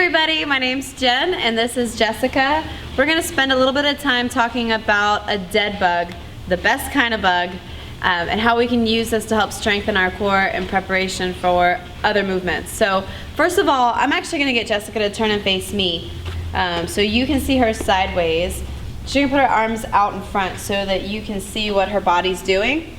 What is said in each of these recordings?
everybody, my name's Jen and this is Jessica. We're going to spend a little bit of time talking about a dead bug, the best kind of bug, and how we can use this to help strengthen our core in preparation for other movements. So first of all, I'm actually going to get Jessica to turn and face me so you can see her sideways. She can put her arms out in front so that you can see what her body's doing.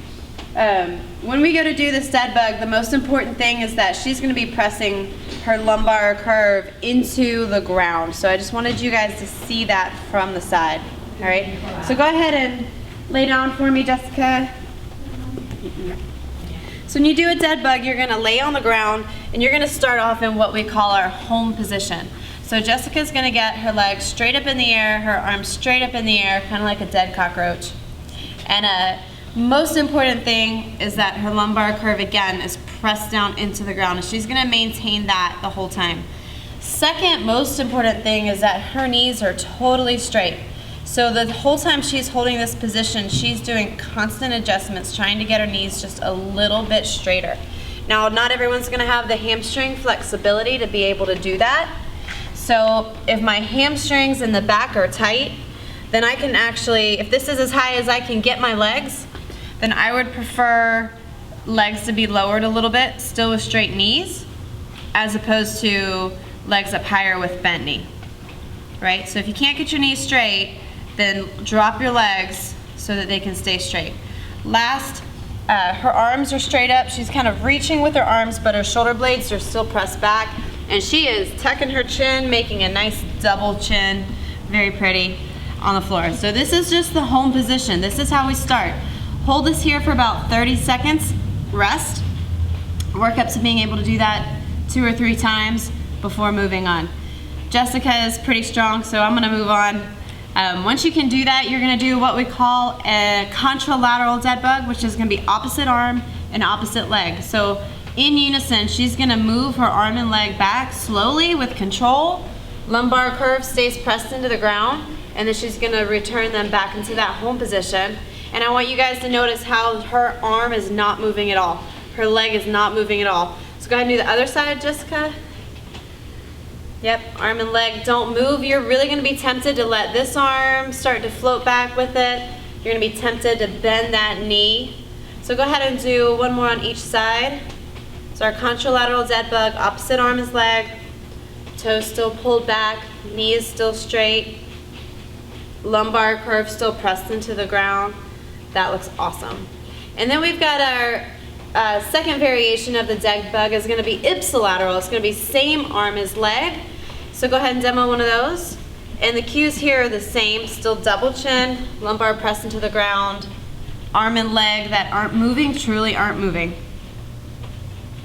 When we go to do this dead bug, the most important thing is that she's going to be pressing her lumbar curve into the ground. So I just wanted you guys to see that from the side. All right. So go ahead and lay down for me, Jessica. So when you do a dead bug, you're going to lay on the ground and you're going to start off in what we call our home position. So Jessica's going to get her legs straight up in the air, her arms straight up in the air, kind of like a dead cockroach. And most important thing is that her lumbar curve again is pressed down into the ground, and she's going to maintain that the whole time. Second most important thing is that her knees are totally straight. So the whole time she's holding this position, she's doing constant adjustments, trying to get her knees just a little bit straighter. Now, not everyone's going to have the hamstring flexibility to be able to do that. So if my hamstrings in the back are tight, then I can actually, if this is as high as I can get my legs, then I would prefer legs to be lowered a little bit, still with straight knees, as opposed to legs up higher with bent knee, right? So if you can't get your knees straight, then drop your legs so that they can stay straight. Last, her arms are straight up. She's kind of reaching with her arms, but her shoulder blades are still pressed back, and she is tucking her chin, making a nice double chin, very pretty, on the floor. So this is just the home position. This is how we start. Hold this here for about 30 seconds, rest, work up to being able to do that 2 or 3 times before moving on. Jessica is pretty strong, so I'm gonna move on. Once you can do that, you're gonna do what we call a contralateral dead bug, which is gonna be opposite arm and opposite leg. So in unison, she's gonna move her arm and leg back slowly with control. Lumbar curve stays pressed into the ground, and then she's gonna return them back into that home position. And I want you guys to notice how her arm is not moving at all. Her leg is not moving at all. So go ahead and do the other side, Jessica. Yep, arm and leg don't move. You're really gonna be tempted to let this arm start to float back with it. You're gonna be tempted to bend that knee. So go ahead and do one more on each side. So our contralateral dead bug, opposite arm is leg, toes still pulled back, knee is still straight, lumbar curve still pressed into the ground. That looks awesome. And then we've got our second variation of the dead bug is going to be ipsilateral. It's going to be same arm as leg. So go ahead and demo one of those. And the cues here are the same. Still double chin, lumbar pressed into the ground, arm and leg that aren't moving, truly aren't moving.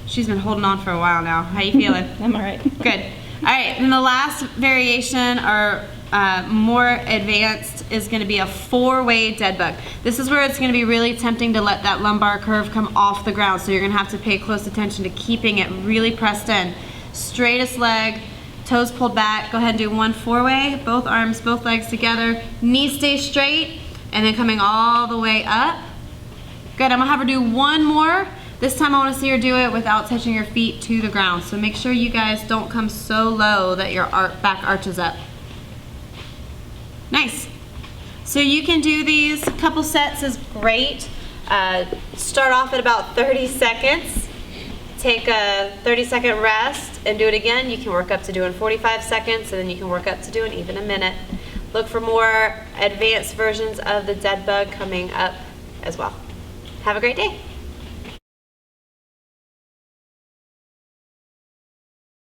She's been holding on for a while now. How you feeling? I'm all right. Good. All right, and the last variation are more advanced is going to be a 4-way dead bug. This is where it's going to be really tempting to let that lumbar curve come off the ground, so you're going to have to pay close attention to keeping it really pressed in. Straightest leg, toes pulled back. Go ahead and do one 4-way, both arms, both legs together, knees stay straight, and then coming all the way up. Good, I'm going to have her do one more. This time I want to see her do it without touching your feet to the ground, so make sure you guys don't come so low that your back arches up. Nice. So you can do these, a couple sets is great. Start off at about 30 seconds. Take a 30-second rest and do it again. You can work up to doing 45 seconds, and then you can work up to doing even a minute. Look for more advanced versions of the dead bug coming up as well. Have a great day.